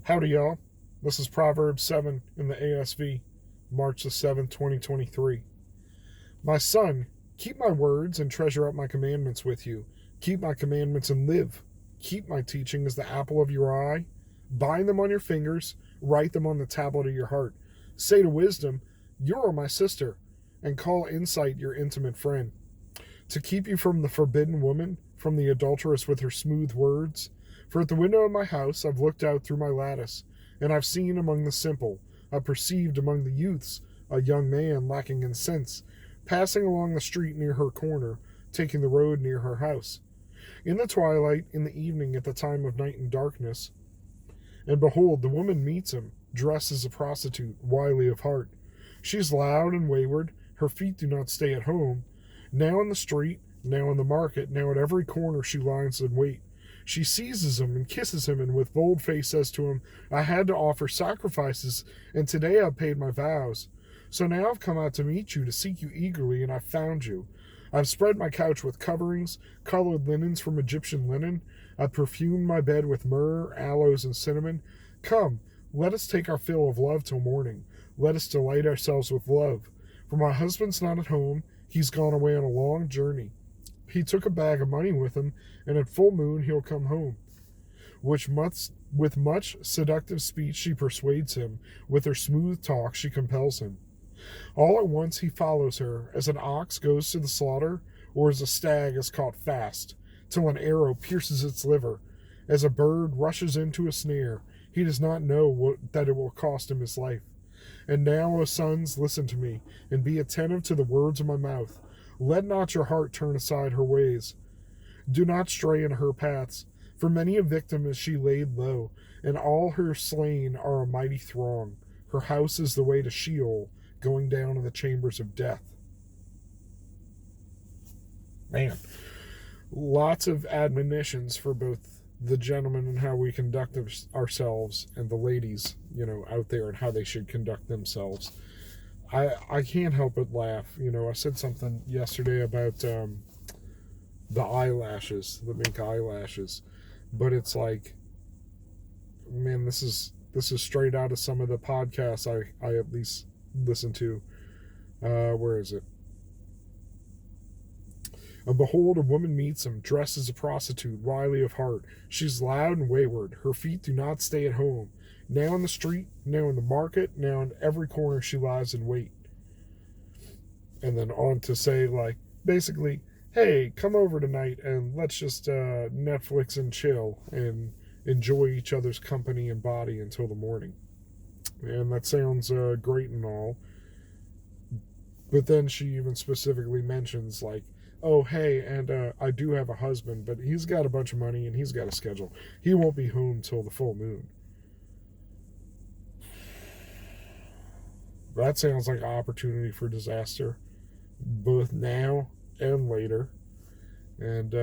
Howdy, y'all. This is Proverbs 7 in the ASV, March the 7th, 2023. My son, keep my words and treasure up my commandments with you. Keep my commandments and live. Keep my teaching as the apple of your eye. Bind them on your fingers, write them on the tablet of your heart. Say to wisdom, you are my sister, and call insight your intimate friend. To keep you from the forbidden woman, from the adulteress with her smooth words. For at the window of my house I've looked out through my lattice, and I've seen among the simple, I've perceived among the youths, a young man lacking in sense, passing along the street near her corner, taking the road near her house. In the twilight, in the evening, at the time of night and darkness. And behold, the woman meets him, dressed as a prostitute, wily of heart. She is loud and wayward, her feet do not stay at home. Now in the street, now in the market, now at every corner she lies in wait. She seizes him and kisses him, and with bold face says to him, I had to offer sacrifices, and today I've paid my vows. So now I've come out to meet you, to seek you eagerly, and I've found you. I've spread my couch with coverings, colored linens from Egyptian linen. I've perfumed my bed with myrrh, aloes, and cinnamon. Come, let us take our fill of love till morning. Let us delight ourselves with love. For my husband's not at home. He's gone away on a long journey. He took a bag of money with him, and at full moon he'll come home. With much seductive speech she persuades him. With her smooth talk she compels him. All at once he follows her, as an ox goes to the slaughter, or as a stag is caught fast, till an arrow pierces its liver. As a bird rushes into a snare, he does not know that it will cost him his life. And now, O sons, listen to me, and be attentive to the words of my mouth. Let not your heart turn aside her ways. Do not stray in her paths, for many a victim is she laid low, and all her slain are a mighty throng. Her house is the way to Sheol, going down in the chambers of death. Man, lots of admonitions for both the gentlemen and how we conduct ourselves, and the ladies, out there and how they should conduct themselves. I can't help but laugh. I said something yesterday about the eyelashes, the mink eyelashes, but it's like, man, this is straight out of some of the podcasts I at least listen to. Where is it? And behold, a woman meets him, dressed as a prostitute, wily of heart. She's loud and wayward. Her feet do not stay at home. Now in the street, now in the market, now in every corner she lies in wait. And then on to say, basically, hey, come over tonight and let's just Netflix and chill and enjoy each other's company and body until the morning. And that sounds great and all. But then she even specifically mentions, oh, hey, and I do have a husband, but he's got a bunch of money and he's got a schedule. He won't be home till the full moon. That sounds like an opportunity for disaster, both now and later. And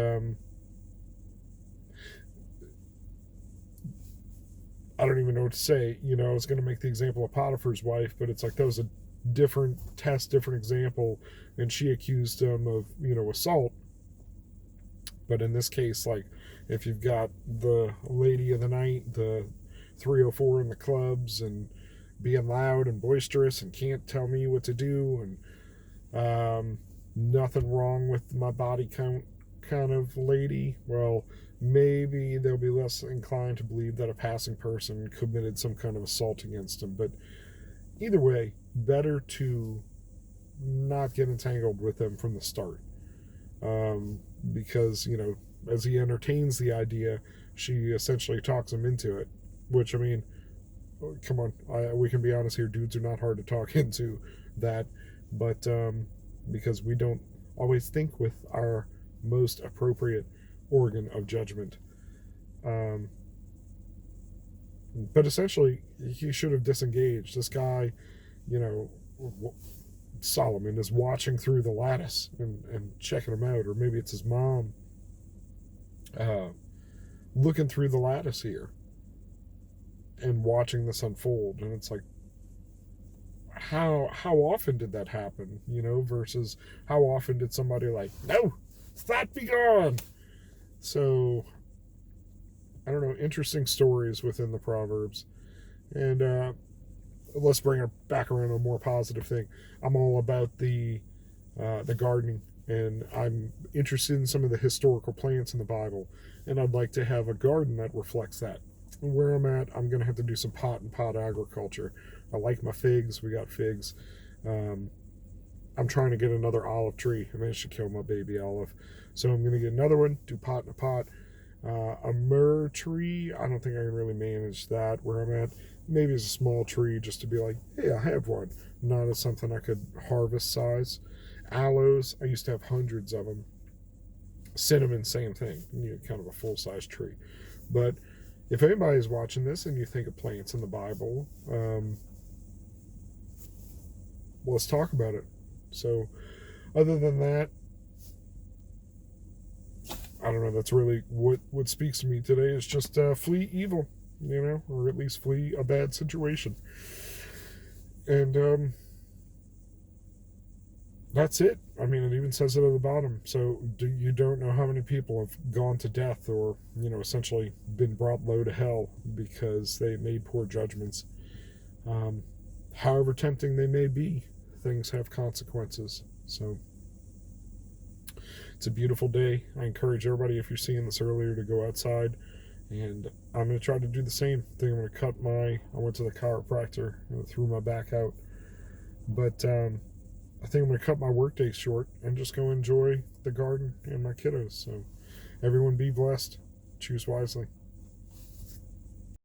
I don't even know what to say. I was going to make the example of Potiphar's wife, but it's like that was a different test, different example, and she accused him of, assault. But in this case, if you've got the lady of the night, the 304 in the clubs, and being loud and boisterous and can't tell me what to do, and nothing wrong with my body count kind of lady, well, maybe they'll be less inclined to believe that a passing person committed some kind of assault against him. But either way, better to not get entangled with them from the start, because as he entertains the idea, she essentially talks him into it, which, I mean, come on, we can be honest here, dudes are not hard to talk into that, but because we don't always think with our most appropriate organ of judgment. But essentially, he should have disengaged. This guy, Solomon, is watching through the lattice and checking him out, or maybe it's his mom looking through the lattice here and watching this unfold. And it's like, how often did that happen, versus how often did somebody no, stop, be gone. So I don't know, interesting stories within the Proverbs. And let's bring it back around to a more positive thing. I'm all about the gardening, and I'm interested in some of the historical plants in the Bible, and I'd like to have a garden that reflects that. Where I'm at, I'm going to have to do some pot and pot agriculture. I like my figs. We got figs. Um, I'm trying to get another olive tree. I managed to kill my baby olive, so I'm going to get another one, do pot in a pot. A myrrh tree, I don't think I can really manage that where I'm at. Maybe it's a small tree just to be like, hey, I have one. Not as something I could harvest size. Aloes, I used to have hundreds of them. Cinnamon, same thing. You need kind of a full-size tree. But if anybody's watching this and you think of plants in the Bible, let's talk about it. So, other than that, I don't know. That's really what speaks to me today is just flee evil, or at least flee a bad situation. And that's it. I mean, it even says it at the bottom. So you don't know how many people have gone to death or, essentially been brought low to hell because they made poor judgments. However tempting they may be, things have consequences. So it's a beautiful day. I encourage everybody, if you're seeing this earlier, to go outside. And I'm going to try to do the same thing. I'm going to I went to the chiropractor and threw my back out. But I think I'm going to cut my workday short and just go enjoy the garden and my kiddos. So everyone be blessed. Choose wisely.